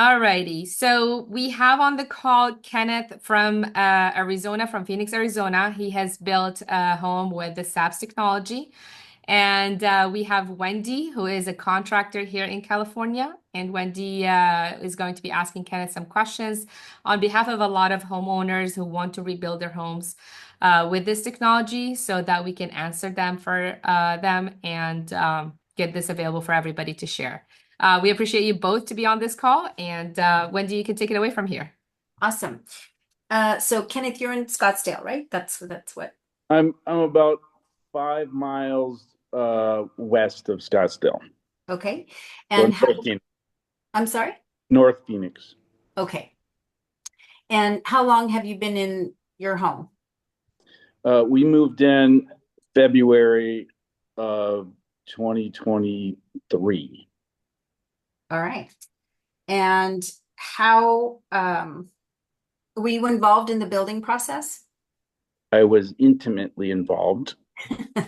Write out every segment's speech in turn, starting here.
Alrighty, so we have on the call Kenneth from Arizona, from Phoenix, Arizona. He has built a home with the SABS technology. And we have Wendy, who is a contractor here in California. And Wendy is going to be asking Kenneth some questions on behalf of a lot of homeowners who want to rebuild their homes with this technology so that we can answer them for them and get this available for everybody to share. We appreciate you both to be on this call. And Wendy, you can take it away from here. Awesome. So Kenneth, you're in Scottsdale, right? That's what. I'm about 5 miles west of Scottsdale. Okay. So And North Phoenix. I'm sorry? North Phoenix. Okay. And how long have you been in your home? We moved in February of 2023. All right. And how were you involved in the building process? I was intimately involved.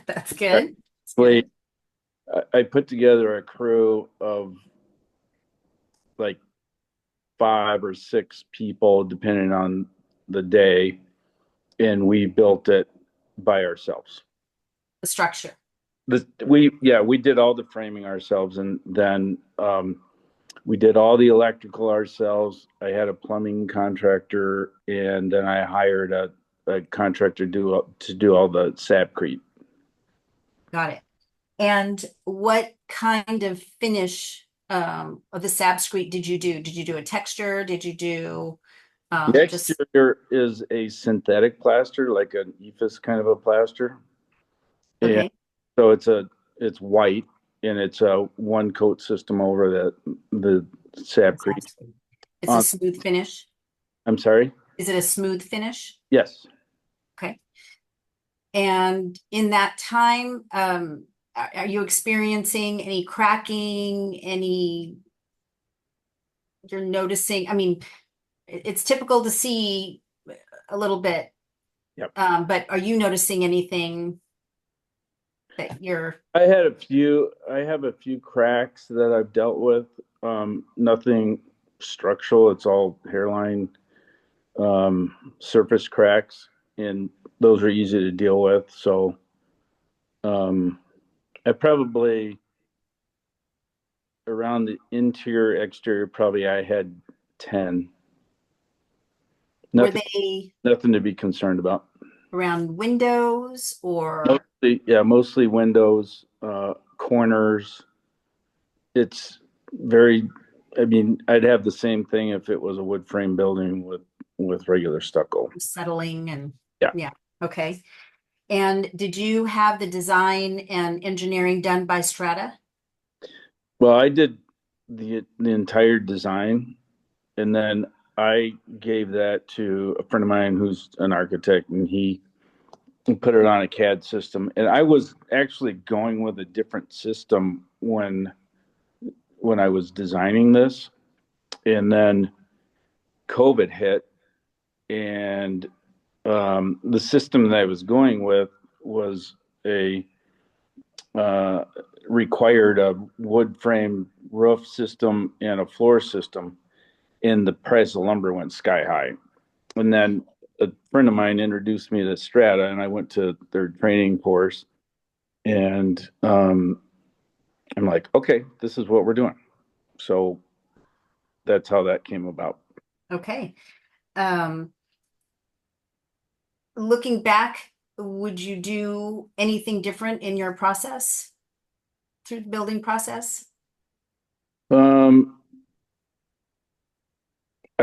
That's good. Actually, I put together a crew of like 5 or 6 people, depending on the day, and we built it by ourselves. The structure. We did all the framing ourselves, and then we did all the electrical ourselves. I had a plumbing contractor, and then I hired a contractor to do all the sapcrete. Got it. And what kind of finish of the SABS did you do? Did you do a texture? Did you do The exterior is a synthetic plaster, like an EFIS kind of a plaster. Okay. And so it's white, and it's a one coat system over the sapcrete. It's a smooth finish. I'm sorry? Is it a smooth finish? Yes. Okay. And in that time, are you experiencing any cracking, you're noticing? I mean, it's typical to see a little bit. Yep. But are you noticing anything that I have a few cracks that I've dealt with. Nothing structural. It's all hairline surface cracks, and those are easy to deal with. So I probably, around the interior, exterior, probably I had 10. Were they Nothing to be concerned about. around windows or? Mostly windows, corners. It's very, I mean, I'd have the same thing if it was a wood frame building with regular stucco. Settling and Yeah. Okay. And did you have the design and engineering done by Strata? Well, I did the entire design, and then I gave that to a friend of mine who's an architect, and he put it on a CAD system. And I was actually going with a different system when I was designing this, and then COVID hit, and the system that I was going with was required a wood frame roof system and a floor system, and the price of lumber went sky high. And then a friend of mine introduced me to Strata, and I went to their training course, and I'm like, okay, this is what we're doing. So that's how that came about. Okay. Looking back, would you do anything different in your process through the building process? I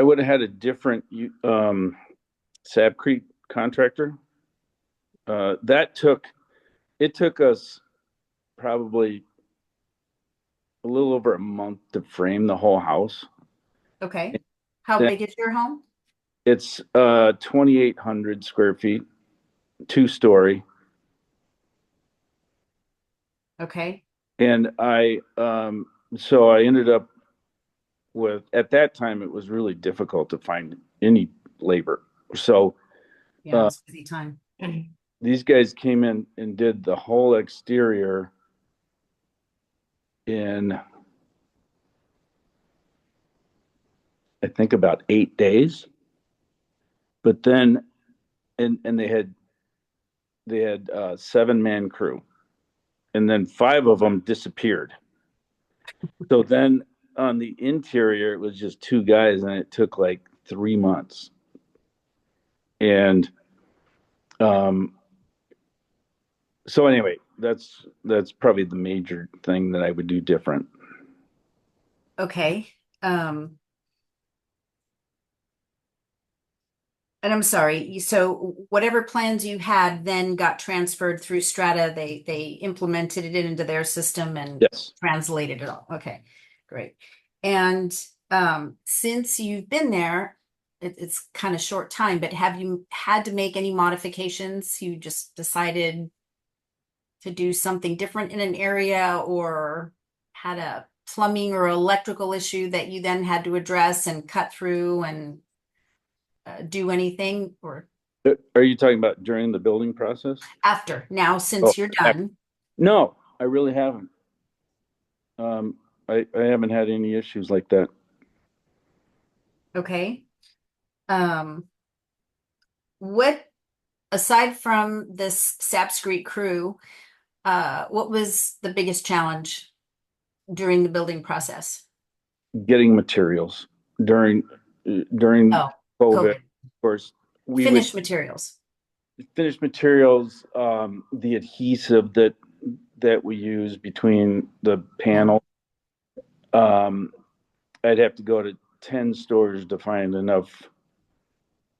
would have had a different Sapcrete contractor. It took us probably a little over a month to frame the whole house. Okay. How big is your home? It's 2,800 square feet, 2-story. Okay. And so I ended up with, at that time, it was really difficult to find any labor. So Yeah, it's a busy time. these guys came in and did the whole exterior in I think about 8 days. But then, and they had 7-man crew, and then 5 of them disappeared. So then on the interior, it was just 2 guys, and it took like 3 months. And um, so anyway, that's probably the major thing that I would do different. Okay. And I'm sorry. So whatever plans you had then got transferred through Strata. They implemented it into their system and Yes. translated it all. Okay, great. And since you've been there, it's kind of short time, but have you had to make any modifications? You just decided to do something different in an area, or had a plumbing or electrical issue that you then had to address and cut through and do anything, or Are you talking about during the building process? after now, Oh, since you're done? no, I really haven't. I haven't had any issues like that. Okay. What, aside from this SABS crew, what was the biggest challenge during the building process? Getting materials during Oh, COVID, COVID. of course, we would Finished materials. finish materials, the adhesive that we use between the panel. I'd have to go to 10 stores to find enough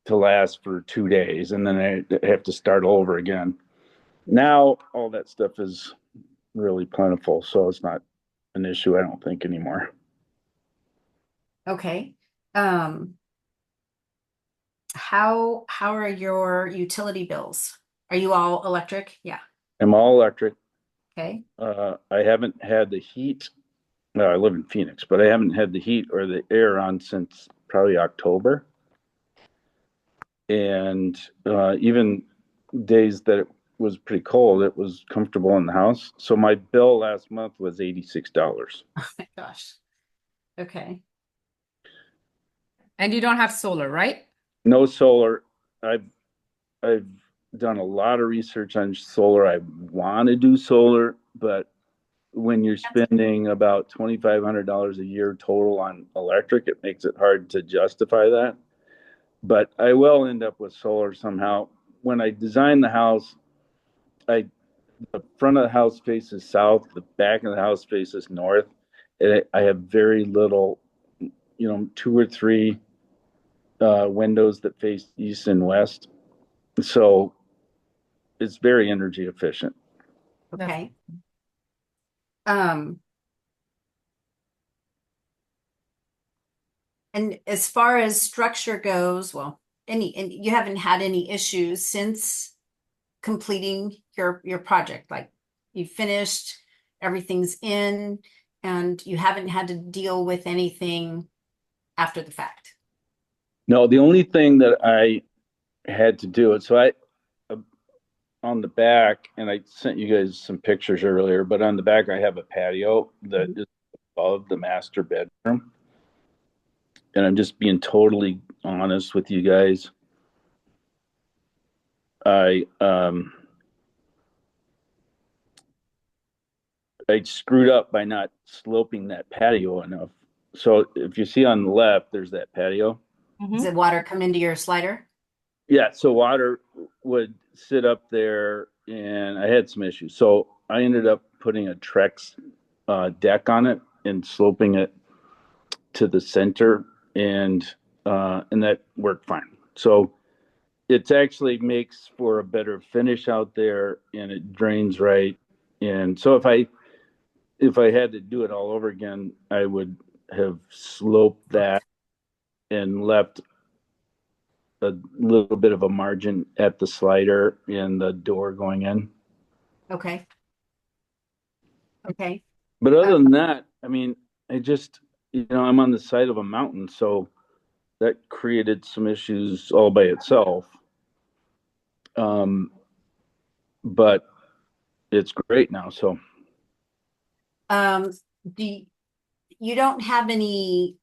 to last for 2 days, and then I have to start over again. Now all that stuff is really plentiful, so it's not an issue, I don't think, anymore. Okay. How are your utility bills? Are you all electric? Yeah. I'm all electric. Okay. I haven't had the heat. No, I live in Phoenix, but I haven't had the heat or the air on since probably October. And even days that it was pretty cold, it was comfortable in the house. So my bill last month was $86. Oh my gosh. Okay. And you don't have solar, right? No solar. I've done a lot of research on solar. I want to do solar, but when you're spending about $2,500 a year total on electric, it makes it hard to justify that. But I will end up with solar somehow. When I design the house, I the front of the house faces south, the back of the house faces north. And I have very little, 2 or 3 windows that face east and west. So it's very energy efficient. Okay. Um, and as far as structure goes, well, and you haven't had any issues since completing your project, like you finished, everything's in, and you haven't had to deal with anything after the fact. No, the only thing that I had to do it. So uh, on the back, and I sent you guys some pictures earlier, but on the back, I have a patio that is above the master bedroom. And I'm just being totally honest with you guys. I screwed up by not sloping that patio enough. So if you see on the left, there's that patio. Does the water come into your slider? Yeah, so water would sit up there, and I had some issues. So I ended up putting a Trex deck on it and sloping it to the center, and that worked fine. So it actually makes for a better finish out there, and it drains right. And so if I had to do it all over again, I would have sloped that and left a little bit of a margin at the slider and the door going in. Okay. Okay. But other than that, I mean, I'm on the side of a mountain, so that created some issues all by itself. But it's great now. So, Do you don't have any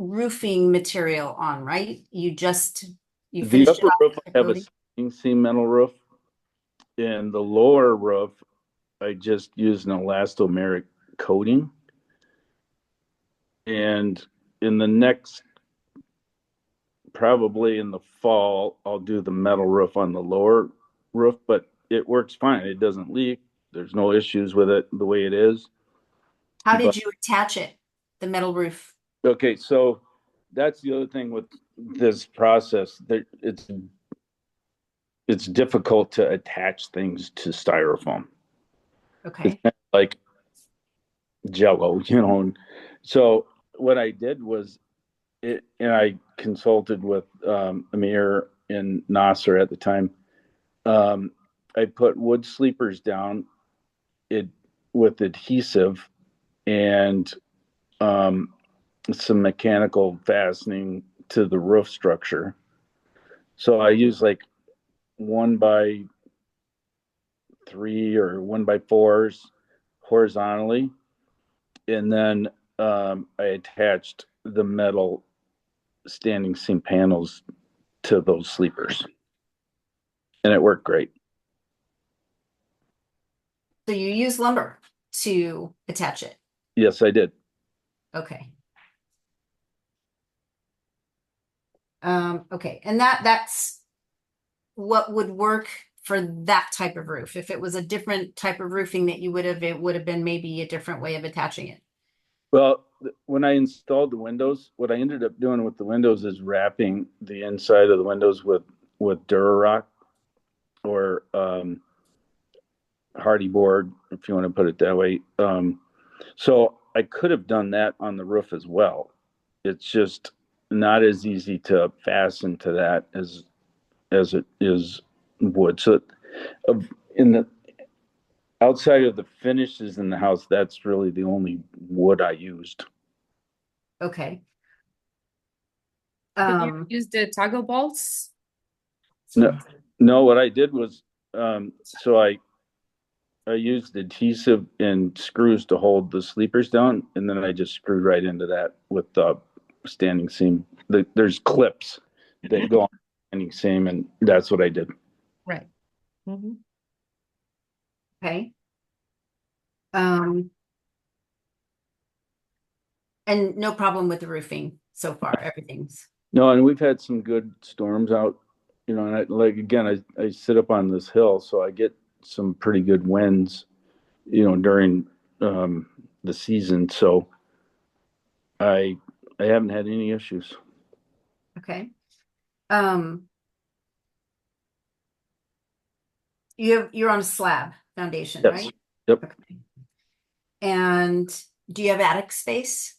roofing material on, right? You The finished it upper off roof, with I the have a coating? standing seam metal roof, and the lower roof, I just used an elastomeric coating. And in the next, probably in the fall, I'll do the metal roof on the lower roof, but it works fine. It doesn't leak. There's no issues with it the way it is. How But did you attach it, the metal roof? okay, so that's the other thing with this process. That it's difficult to attach things to styrofoam. It's Okay. kind of like Jello, you know. And so what I did was and I consulted with Amir and Nasser at the time. I put wood sleepers down it with adhesive and some mechanical fastening to the roof structure. So I use like 1x3 or 1x4s horizontally, and then I attached the metal standing seam panels to those sleepers, and it worked great. So you use lumber to attach it. Yes, I did. Okay. Okay. And that's what would work for that type of roof. If it was a different type of roofing that it would have been maybe a different way of attaching it. Well, when I installed the windows, what I ended up doing with the windows is wrapping the inside of the windows with Durarock or hardy board, if you want to put it that way. So I could have done that on the roof as well. It's just not as easy to fasten to that as it is wood. So in the outside of the finishes in the house, that's really the only wood I used. Okay. Did you use the toggle bolts? No, no. What I did was, so I used adhesive and screws to hold the sleepers down, and then I just screwed right into that with the standing seam. There's clips that go on the standing seam, and that's what I did. Right. Mm-hmm. Okay. And no problem with the roofing so far. Everything's No, and we've had some good storms out, you know, and like again, I sit up on this hill, so I get some pretty good winds, you know, during the season. So I I haven't had any issues. okay. Um, you're on a slab foundation, Yes. right? Yep. Okay. And do you have attic space?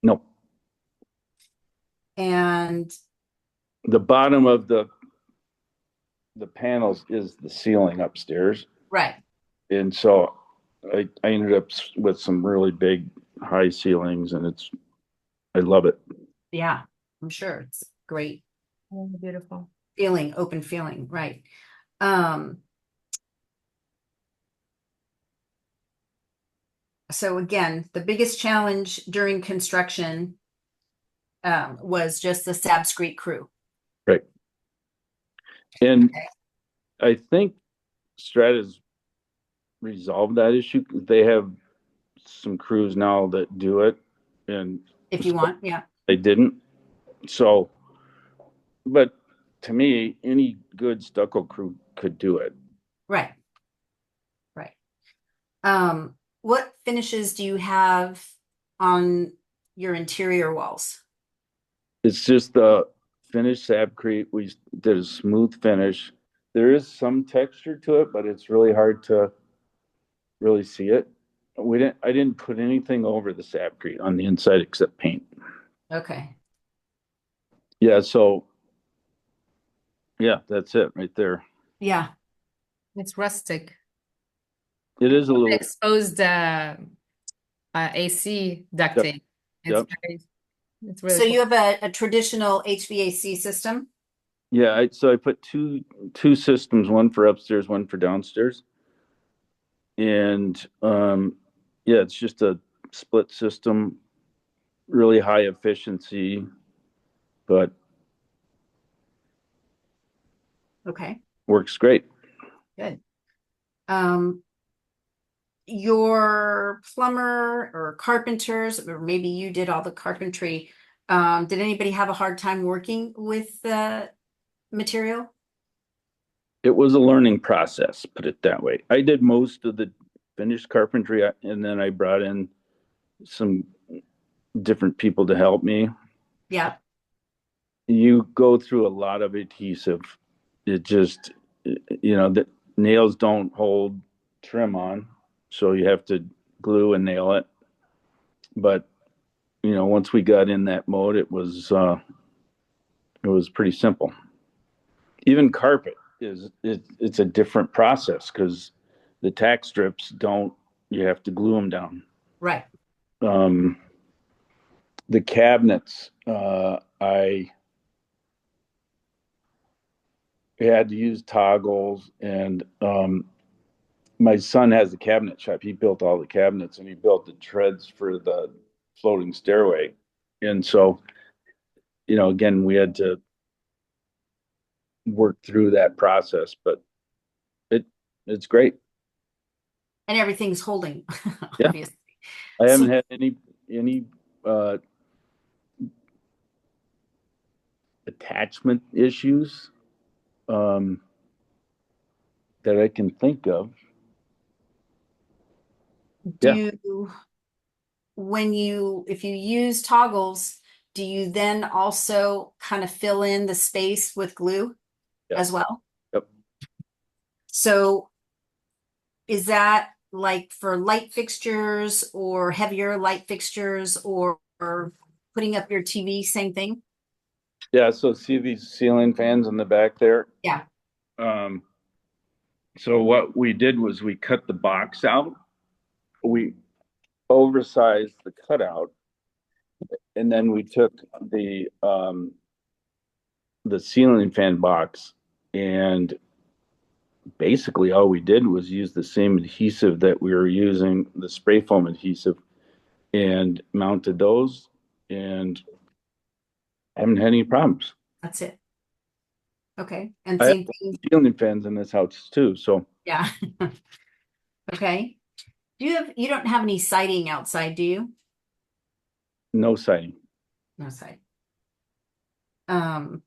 No. And The bottom of the panels is the ceiling upstairs, right. and so I ended up with some really big high ceilings, and I love it. Yeah, I'm sure it's great Oh, beautiful. feeling, open feeling, right. Um, so again, the biggest challenge during construction was just the SABS crew. Right. And I think Strata's resolved that issue. They have some crews now that do it, and If you want, yeah. they didn't. So, but to me, any good stucco crew could do it. Right, right. What finishes do you have on your interior walls? It's just the finished Sabcrete. We did a smooth finish. There is some texture to it, but it's really hard to really see it. I didn't put anything over the Sabcrete on the inside except paint. Okay. Yeah, so yeah, that's it right there. Yeah. It's rustic. It is a little. Exposed AC Yep, ducting. It's yep. it's So really cool. you have a traditional HVAC system? Yeah, so I put two systems, one for upstairs, one for downstairs. And yeah, it's just a split system really high efficiency, but Okay, works great. good. Um, your plumber or carpenters, or maybe you did all the carpentry, did anybody have a hard time working with the material? It was a learning process, put it that way. I did most of the finished carpentry, and then I brought in some different people to help me. Yeah, You go through a lot of adhesive. It just, the nails don't hold trim on, so you have to glue and nail it. But once we got in that mode, it was pretty simple. Even carpet it's a different process because the tack strips don't. You have to glue them down. right. Um, the cabinets, I had to use toggles, and my son has a cabinet shop. He built all the cabinets, and he built the treads for the floating stairway. And so, again, we had to work through that process, but it it's great. And everything's holding, Yeah, obviously. I haven't So, had any uh, attachment issues um, that I can think of. do Yeah, you, if you use toggles, do you then also kind of fill in the space with glue as yes, well? yep. So is that like for light fixtures or heavier light fixtures or putting up your TV, same thing? Yeah, so see these ceiling fans in the back there? Yeah. Um, so what we did was we cut the box out. We oversized the cutout, and then we took the ceiling fan box, and basically all we did was use the same adhesive that we were using, the spray foam adhesive, and mounted those, and haven't had any problems. That's it. Okay. And I have same thing. ceiling fans in this house too, so Yeah. Okay. You don't have any siding outside, do you? no siding. No siding. Um,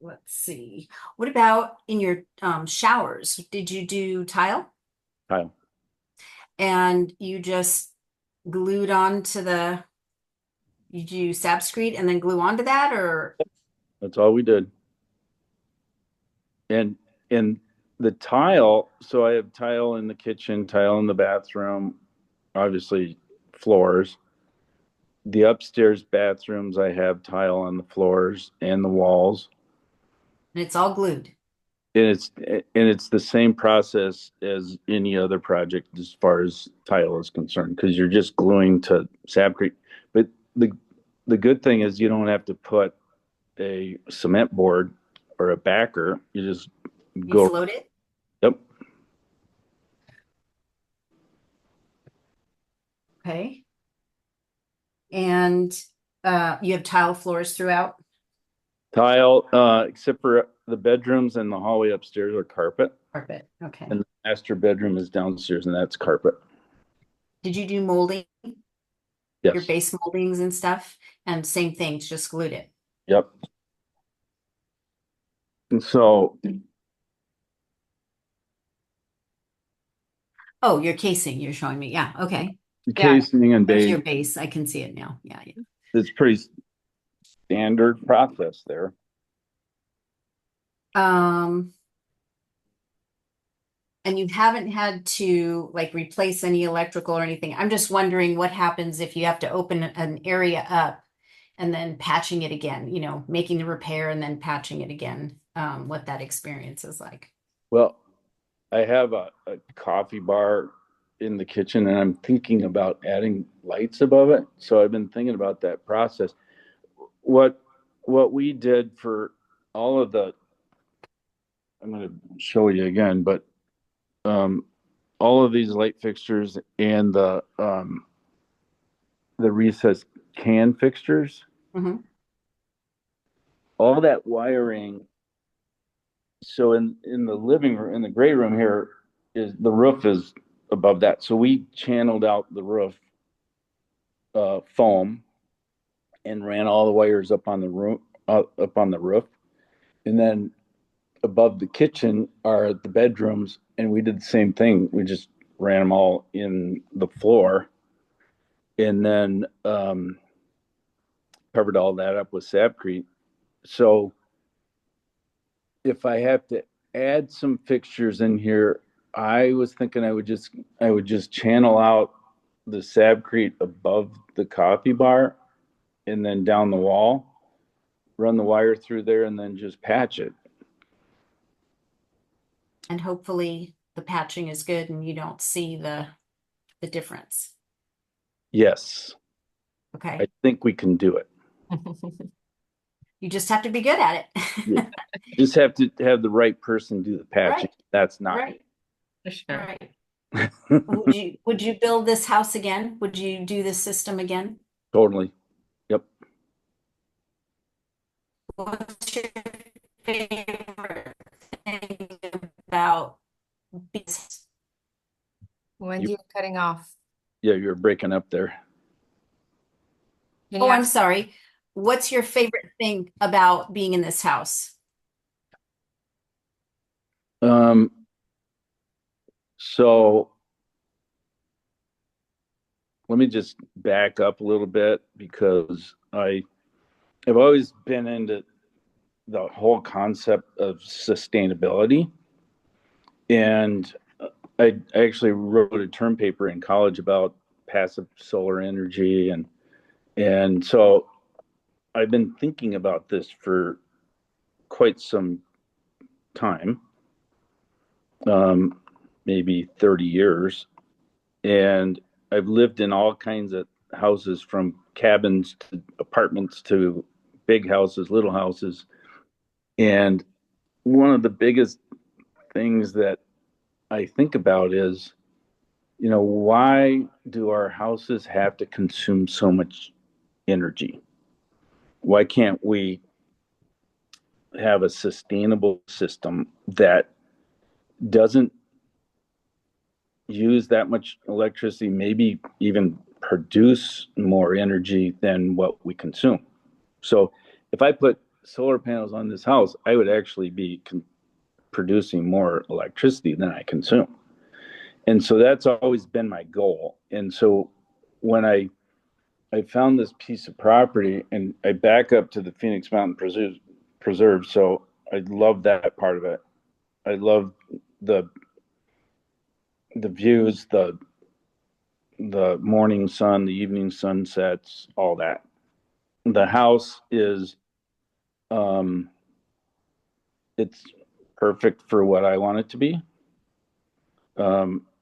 let's see. What about in your showers? Did you do tile? Tile. And you just glued onto you do SABScrete and then glue onto that, or That's all we did. And the tile, so I have tile in the kitchen, tile in the bathroom, obviously floors. The upstairs bathrooms, I have tile on the floors and the walls. and it's all glued. And it's the same process as any other project as far as tile is concerned, because you're just gluing to Sapcrete. But the the good thing is you don't have to put a cement board or a backer. You just You go. float it? Yep. Okay. And you have tile floors throughout? Tile, except for the bedrooms and the hallway upstairs are carpet, Carpet. Okay. and the master bedroom is downstairs, and that's carpet. Did you do molding, your Yes. base moldings and stuff? And same thing, just glued it. Yep. And so, Oh, your casing you're showing me. Yeah. Okay. the Yeah. casing and There's base, your base. I can see it now. Yeah. Yeah. it's pretty standard process there. Um, and you haven't had to like replace any electrical or anything. I'm just wondering what happens if you have to open an area up and then patching it again, making the repair and then patching it again, what that experience is like. Well, I have a coffee bar in the kitchen, and I'm thinking about adding lights above it. So I've been thinking about that process. What what we did for all of the, I'm going to show you again, but um, all of these light fixtures and the the recessed can fixtures, Hmm. all that wiring. So in the living room, in the gray room here, is the roof is above that. So we channeled out the roof foam and ran all the wires up on the roof, and then above the kitchen are the bedrooms, and we did the same thing. We just ran them all in the floor, and then covered all that up with sapcrete. So if I have to add some fixtures in here, I was thinking I would just channel out the sapcrete above the coffee bar and then down the wall, run the wire through there, and then just patch it. And hopefully the patching is good and you don't see the difference. Yes, Okay. I think we can do it. You just have to be good at Yeah. it. Just have to have the right person do the patching. Right. That's not Right. For sure. Right. me. Would you build this house again? Would you do this system again? Totally. Yep. What's your favorite thing about business? Wendy, you're cutting off. Yeah, you're breaking up there. Can you Oh, I'm ask? sorry. What's your favorite thing about being in this house? Um, so let me just back up a little bit because I've always been into the whole concept of sustainability. And I actually wrote a term paper in college about passive solar energy, and so I've been thinking about this for quite some time, maybe 30 years. And I've lived in all kinds of houses, from cabins to apartments to big houses, little houses. And one of the biggest things that I think about is, why do our houses have to consume so much energy? Why can't we have a sustainable system that doesn't use that much electricity, maybe even produce more energy than what we consume? So if I put solar panels on this house, I would actually be producing more electricity than I consume. And so that's always been my goal. And so when I found this piece of property, and I back up to the Phoenix Mountain Preserve, so I love that part of it. I love the the views, the morning sun, the evening sunsets, all that. The house is um it's perfect for what I want it to be.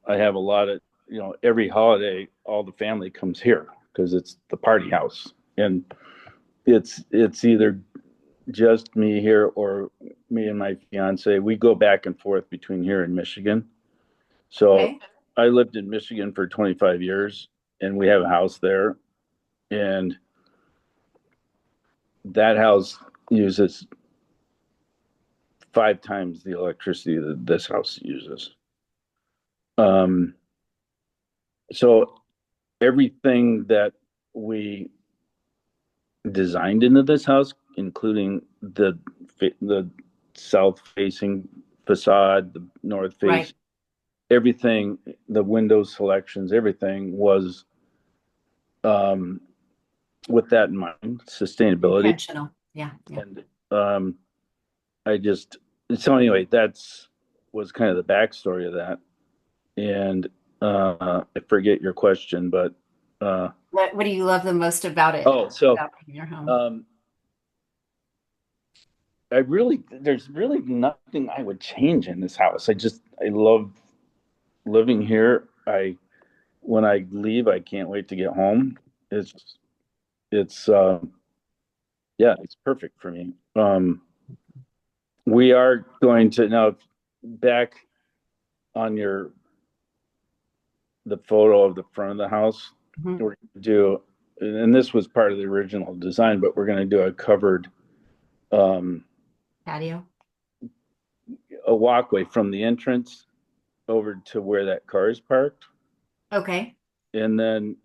I have a lot of, every holiday, all the family comes here because it's the party house, and it's either just me here or me and my fiance. We go back and forth between here and Michigan. So Okay. I lived in Michigan for 25 years, and we have a house there, and that house uses 5 times the electricity that this house uses. Um, so everything that we designed into this house, including the south facing facade, the north face, Right. everything, the window selections, everything was um, with that in mind, sustainability. Intentional. Yeah. Yeah. And I just so anyway, that's was kind of the backstory of that. And I forget your question, but What do you love the most about it? oh, so About your home? um, there's really nothing I would change in this house. I love living here. When I leave, I can't wait to get home. It's yeah, it's perfect for me. We are going to now back on the photo of the front of the house. Mhm. We're going to do and this was part of the original design, but we're going to do a covered Patio. a walkway from the entrance over to where that car is parked. Okay. And then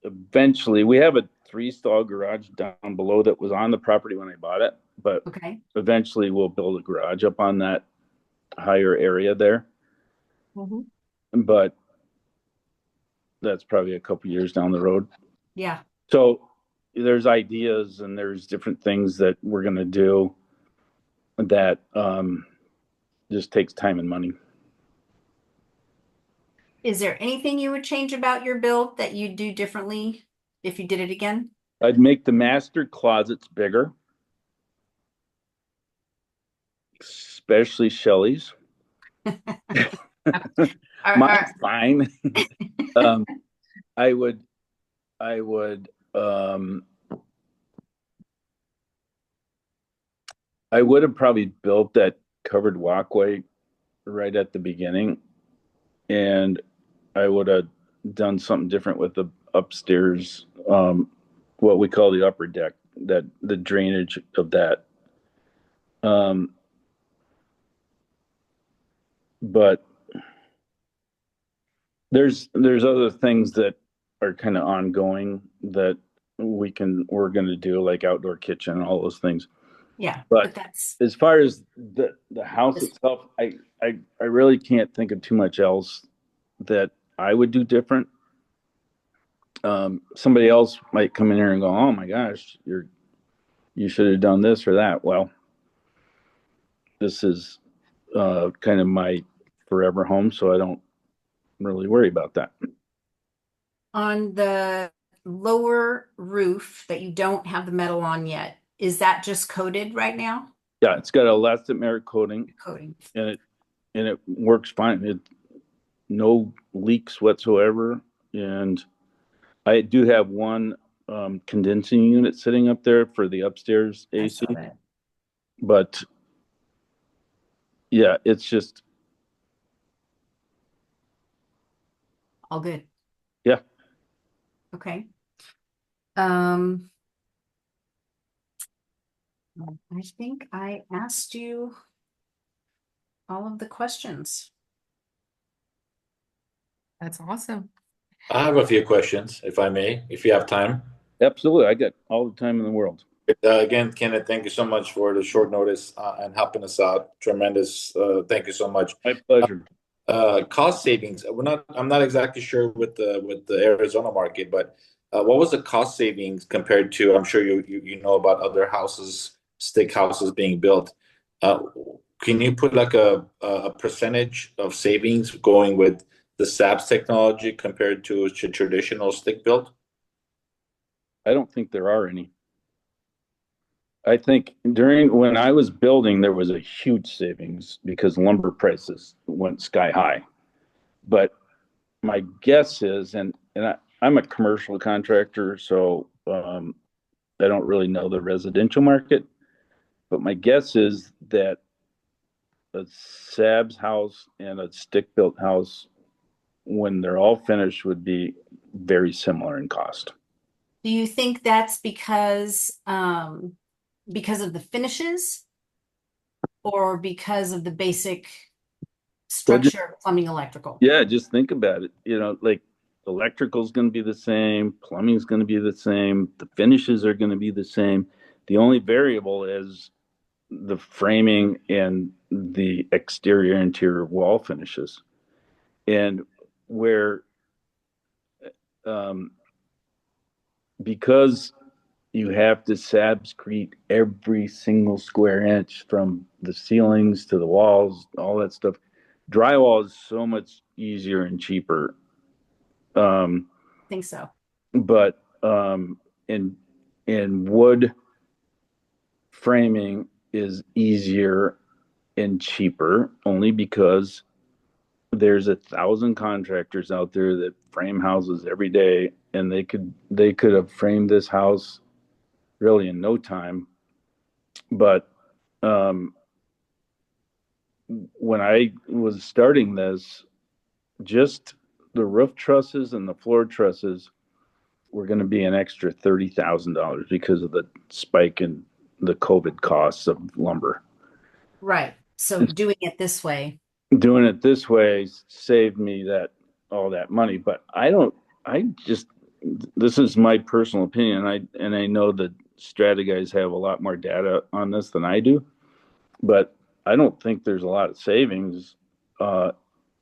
eventually we have a 3-stall garage down below that was on the property when I bought it, but Okay. eventually we'll build a garage up on that higher area there. Mm-hmm. But that's probably a couple years down the road. Yeah. So there's ideas and there's different things that we're going to do that just takes time and money. Is there anything you would change about your build that you'd do differently if you did it again? I'd make the master closets bigger, especially Shelly's. Mine's fine. um, I would, I would, I would have probably built that covered walkway right at the beginning, and I would have done something different with the upstairs, what we call the upper deck, that the drainage of that. But there's other things that are kind of ongoing that we're going to do, like outdoor kitchen and all those things. Yeah, But that's as far as the house itself, I really can't think of too much else that I would do different. Somebody else might come in here and go, "Oh my gosh, you should have done this or that." Well, this is kind of my forever home, so I don't really worry about that. on the lower roof that you don't have the metal on yet. Is that just coated right now? Yeah, it's got elastomeric coating, Coating. and it works fine. It no leaks whatsoever, and I do have one condensing unit sitting up there for the upstairs I AC, saw that. but yeah, it's just All good. yeah. Okay. Um, I think I asked you all of the questions. That's awesome. I have a few questions, if I may, if you have time. Absolutely. I got all the time in the world. Again, Kenneth, thank you so much for the short notice and helping us out. Tremendous. Thank you so much. My pleasure. Cost savings. I'm not exactly sure with the Arizona market, but what was the cost savings compared to? I'm sure you know about other houses, stick houses being built. Uh, can you put like a percentage of savings going with the SABS technology compared to traditional stick built? I don't think there are any. I think during when I was building, there was a huge savings because lumber prices went sky high. But my guess is, I'm a commercial contractor, so I don't really know the residential market. But my guess is that a SABS house and a stick built house, when they're all finished, would be very similar in cost. Do you think that's because of the finishes or because of the basic structure, plumbing, electrical? Yeah, just think about it. Like electrical's going to be the same, plumbing's going to be the same, the finishes are going to be the same. The only variable is the framing and the exterior interior wall finishes. And where because you have to SABScrete every single square inch from the ceilings to the walls, all that stuff. Drywall is so much easier and cheaper. I think so. But in wood framing is easier and cheaper only because there's 1,000 contractors out there that frame houses every day, and they could have framed this house really in no time. But when I was starting this, just the roof trusses and the floor trusses we're going to be an extra $30,000 because of the spike in the COVID costs of lumber. Right. So doing it this way. Doing it this way saved me all that money, but this is my personal opinion. I know that Strata guys have a lot more data on this than I do, but I don't think there's a lot of savings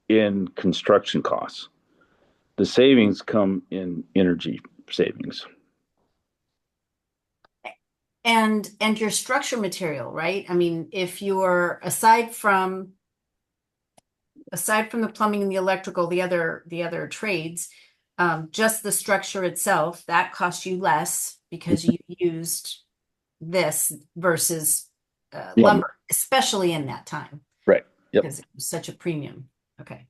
in construction costs. The savings come in energy savings. And your structure material, right? I mean, if you're aside from the plumbing and the electrical, the other trades, just the structure itself, that cost you less because you used this versus lumber, especially in that time. Right. Yep. Because it was such a premium. Okay.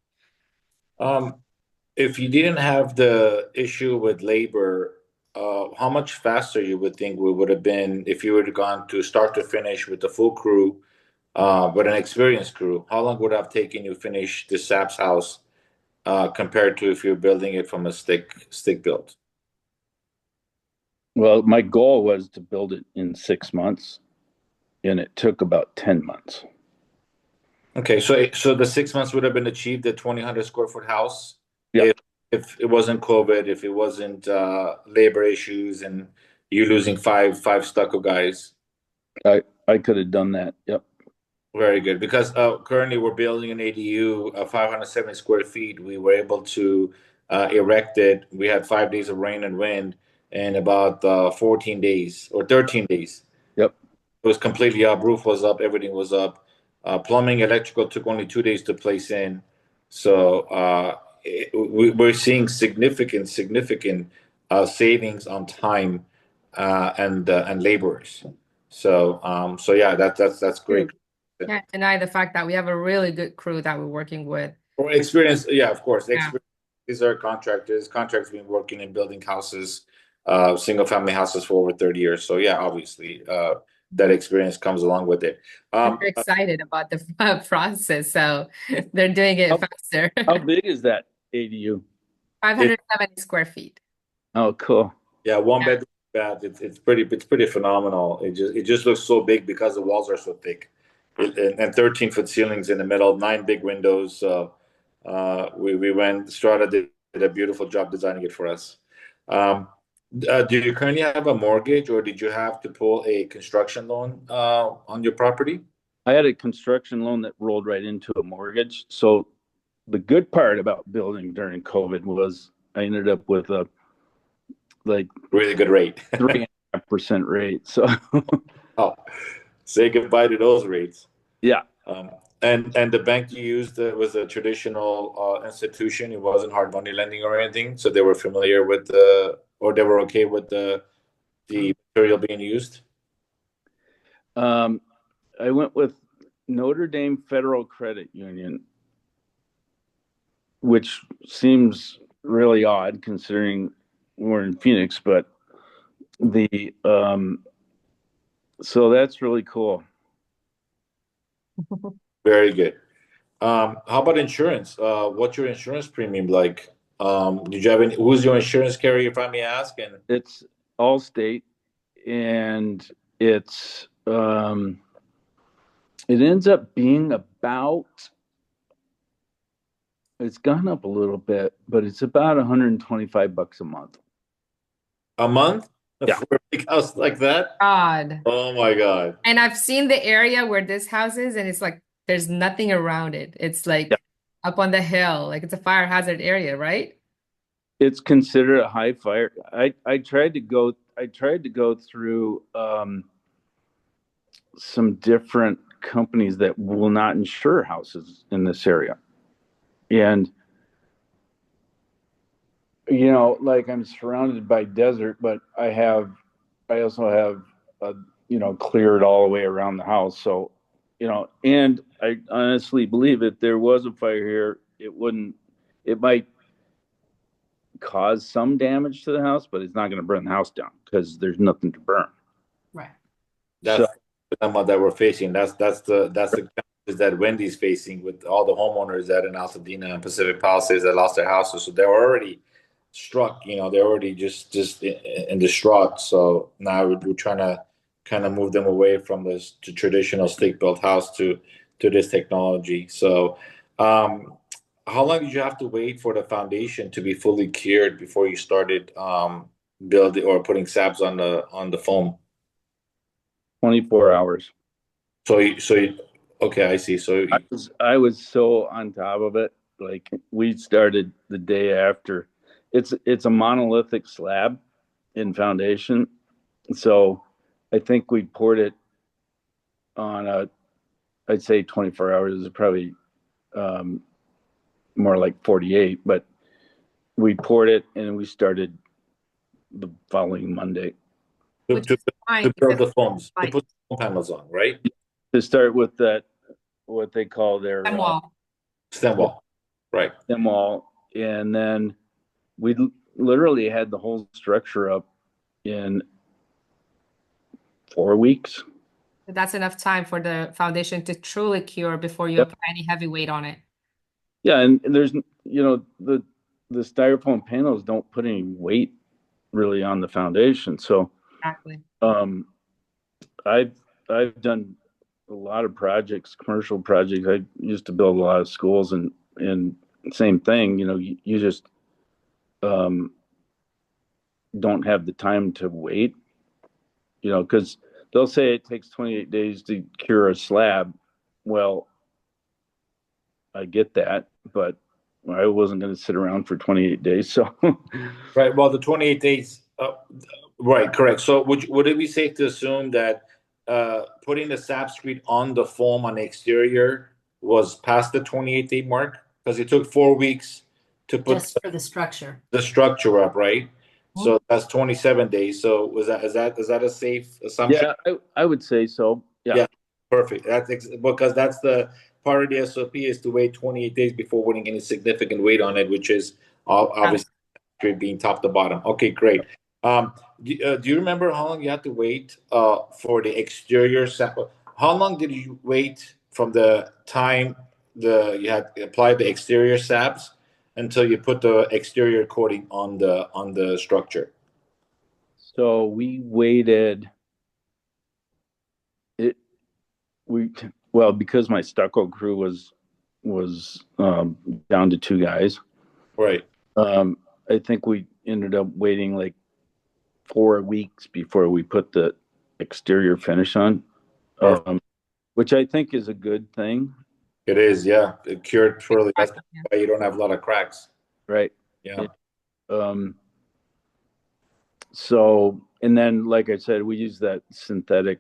If you didn't have the issue with labor, how much faster you would think we would have been if you would have gone to start to finish with the full crew, with an experienced crew? How long would it have taken you to finish the SABS house compared to if you're building it from a stick build? Well, my goal was to build it in 6 months, and it took about 10 months. Okay, so the 6 months would have been achieved at 2,000 square foot house. Yep. If it wasn't COVID, if it wasn't labor issues, and you losing five stucco guys. I could have done that. Yep. Very good, because currently we're building an ADU of 570 square feet. We were able to erect it. We had 5 days of rain and wind, and about 14 days or 13 days. Yep. It was completely up. Roof was up. Everything was up. Plumbing, electrical took only 2 days to place in. So we're seeing significant savings on time and laborers. So yeah, that's great. Can't deny the fact that we have a really good crew that we're working with. Or experience, yeah, of course. Yeah. These are contractors. Contractors been working in building houses, single family houses for over 30 years. So yeah, obviously, that experience comes along with it. They're excited about the process, so they're doing it faster. How big is that ADU? 570 square feet. Oh, cool. Yeah, one bedroom bath. It's pretty phenomenal. It just looks so big because the walls are so thick, and 13-foot ceilings in the middle, 9 big windows. We went. Strata did a beautiful job designing it for us. Do you currently have a mortgage, or did you have to pull a construction loan on your property? I had a construction loan that rolled right into a mortgage. So the good part about building during COVID was I ended up with a really good rate, 3.5% rate. So oh, say goodbye to those rates. Yeah. And the bank you used was a traditional institution. It wasn't hard money lending or anything. So they were familiar with or they were okay with the material being used. I went with Notre Dame Federal Credit Union, which seems really odd considering we're in Phoenix, but so that's really cool. Very good. How about insurance? What's your insurance premium like? Did you have any? Who's your insurance carrier, if I may ask? And it's Allstate, and it ends up being about. It's gone up a little bit, but it's about $125 a month. A month? Yeah. For a big house like that? God. Oh my God. And I've seen the area where this house is, and it's like there's nothing around it. It's like up on the hill, like it's a fire hazard area, right? It's considered a high fire. I tried to go through some different companies that will not insure houses in this area. And like I'm surrounded by desert, but I also have cleared all the way around the house. So, and I honestly believe if there was a fire here, it might cause some damage to the house, but it's not going to burn the house down because there's nothing to burn. Right. That's the dilemma that we're facing. That's the challenges that Wendy's facing with all the homeowners that in Altadena and Pacific Palisades that lost their houses. So they're already struck, they're already just in distraught. So now we're trying to kind of move them away from this to traditional stick built house to this technology. So, how long did you have to wait for the foundation to be fully cured before you started building or putting SABs on the foam? 24 hours. Okay, I see. So I was so on top of it. Like we started the day after. It's a monolithic slab in foundation. So I think we poured it on I'd say 24 hours is probably more like 48, but we poured it and we started the following Monday. Which is fine to build because the foams, to put the foam panels on, right? To start with that, what they call their stem wall. Stem wall, right? stem wall, and then we literally had the whole structure up in 4 weeks. That's enough time for the foundation to truly cure before you Yep. apply any heavy weight on it. Yeah, and there's the styrofoam panels don't put any weight really on the foundation. So Exactly. I've done a lot of projects, commercial projects. I used to build a lot of schools, and same thing. You just don't have the time to wait. Because they'll say it takes 28 days to cure a slab. Well, I get that, but I wasn't going to sit around for 28 days. So, Right. Well, the 28 days. Right. Correct. So would it be safe to assume that putting the SAP screed on the foam on the exterior was past the 28-day mark? Because it took 4 weeks to put Just for the structure. the structure up, right? Mhm. So that's 27 days. So is that a safe assumption? yeah, I would say so. Yeah. Yeah. Perfect. Because that's the part of the SOP is to wait 28 days before putting any significant weight on it, which is obviously being top to bottom. Okay, great. Do you remember how long you had to wait for the exterior sample? How long did you wait from the time you had applied the exterior SABs until you put the exterior coating on the structure? So we waited. It we well because my stucco crew was down to 2 guys. Right. I think we ended up waiting like 4 weeks before we put the exterior finish on, which I think is a good thing. It is, yeah. It cured poorly. That's Yeah. why you don't have a lot of cracks. Right. Yeah. So, and then, like I said, we use that synthetic.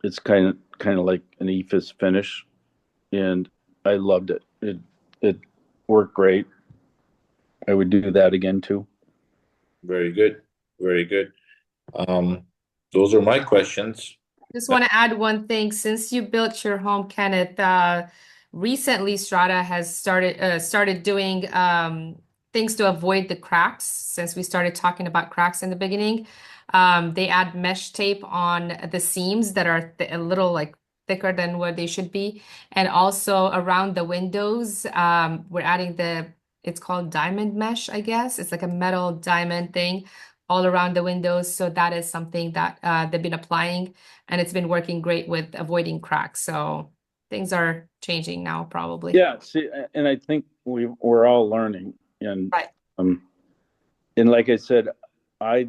It's kind of like an EFIS finish, and I loved it. It worked great. I would do that again too. Very good. Very good. Those are my questions. Just want to add one thing. Since you built your home, Kenneth, recently Strata has started doing things to avoid the cracks. Since we started talking about cracks in the beginning, they add mesh tape on the seams that are a little like thicker than what they should be, and also around the windows, we're adding it's called diamond mesh, I guess. It's like a metal diamond thing all around the windows. So that is something that they've been applying, and it's been working great with avoiding cracks. So things are changing now, probably. Yeah. See, and I think we're all learning, and Right. And like I said, I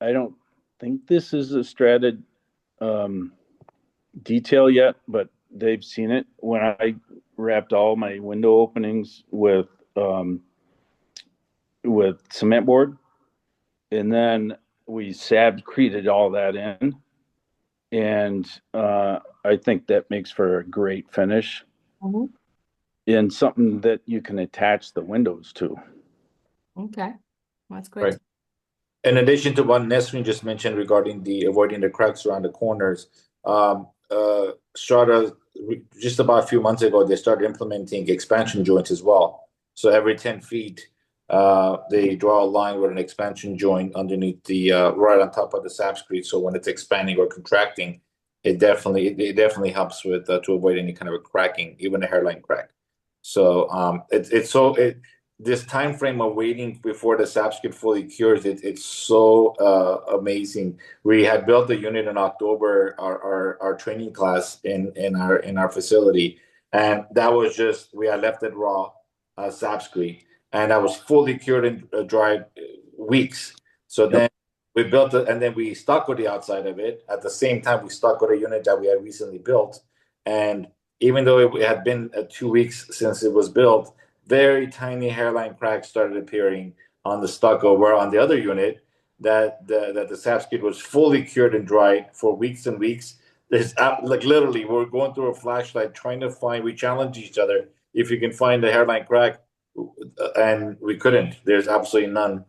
don't think this is a Strata detail yet, but they've seen it when I wrapped all my window openings with cement board, and then we sabcreted all that in, and I think that makes for a great finish and something that you can attach the windows to. Okay, that's great. Right. In addition to what Nesrin just mentioned regarding the avoiding the cracks around the corners, Strata, just about a few months ago, they started implementing expansion joints as well. So every 10 feet, they draw a line with an expansion joint underneath right on top of the SAP screed. So when it's expanding or contracting, it definitely helps with to avoid any kind of a cracking, even a hairline crack. So this time frame of waiting before the SAPS get fully cured, it's so amazing. We had built the unit in October, our training class in our facility, and that was just we had left it raw, SAPScrete, and that was fully cured and dried weeks. So then we built it, and then we stuccoed the outside of it. At the same time, we stuccoed a unit that we had recently built, and even though it had been 2 weeks since it was built, very tiny hairline cracks started appearing on the stucco. Where on the other unit, that the SAPScrete was fully cured and dry for weeks and weeks. There's like literally, we're going through a flashlight trying to find. We challenge each other if you can find the hairline crack, and we couldn't. There's absolutely none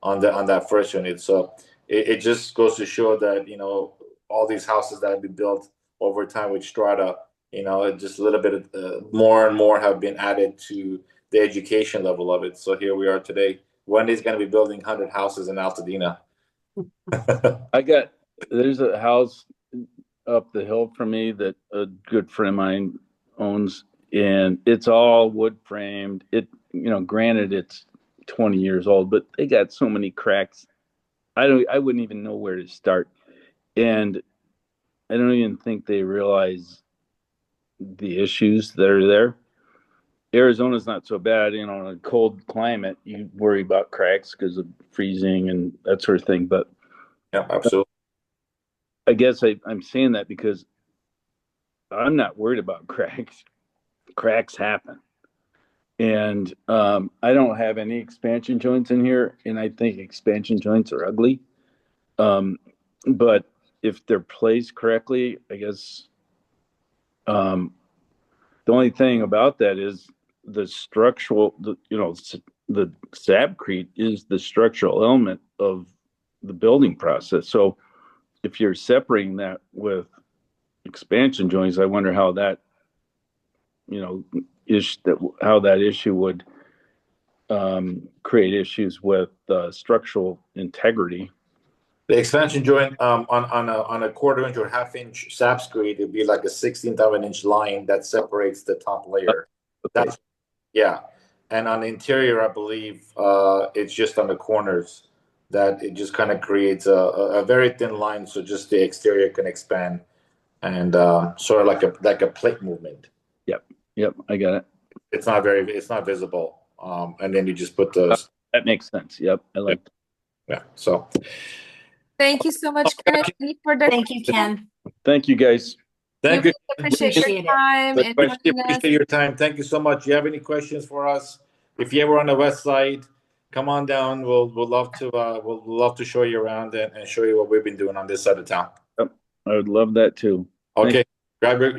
on that first unit. So it just goes to show that all these houses that have been built over time with strata, just a little bit more and more have been added to the education level of it. So here we are today. Wendy's going to be building 100 houses in Altadena. There's a house up the hill from me that a good friend of mine owns, and it's all wood framed. Granted it's 20 years old, but they got so many cracks. I wouldn't even know where to start. And I don't even think they realize the issues that are there. Arizona's not so bad, in a cold climate, you worry about cracks because of freezing and that sort of thing. But yeah, absolutely. I guess I'm saying that because I'm not worried about cracks. Cracks happen. And I don't have any expansion joints in here, and I think expansion joints are ugly. But if they're placed correctly, I guess the only thing about that is the structural, the SABcrete is the structural element of the building process. So if you're separating that with expansion joints, I wonder how that, how that issue would create issues with structural integrity. The expansion joint on a 1/4 inch or 1/2 inch SAPScrete, it'd be like a 1/16 of an inch line that separates the top layer. Okay. Yeah. And on the interior, I believe it's just on the corners that it just kind of creates a very thin line, so just the exterior can expand, and sort of like a plate movement. Yep, I got it. It's not visible, and then you just put those. That makes sense. Yep, I like that. Yeah. So Thank you so much, Kenneth. Thank you, Ken. Thank you, guys. thank We you. appreciate Appreciate your it. time and joining us. Appreciate your time. Thank you so much. You have any questions for us? If you ever on the west side, come on down. We'll love to show you around and show you what we've been doing on this side of town. Yep, I would love that too. Okay. Grab your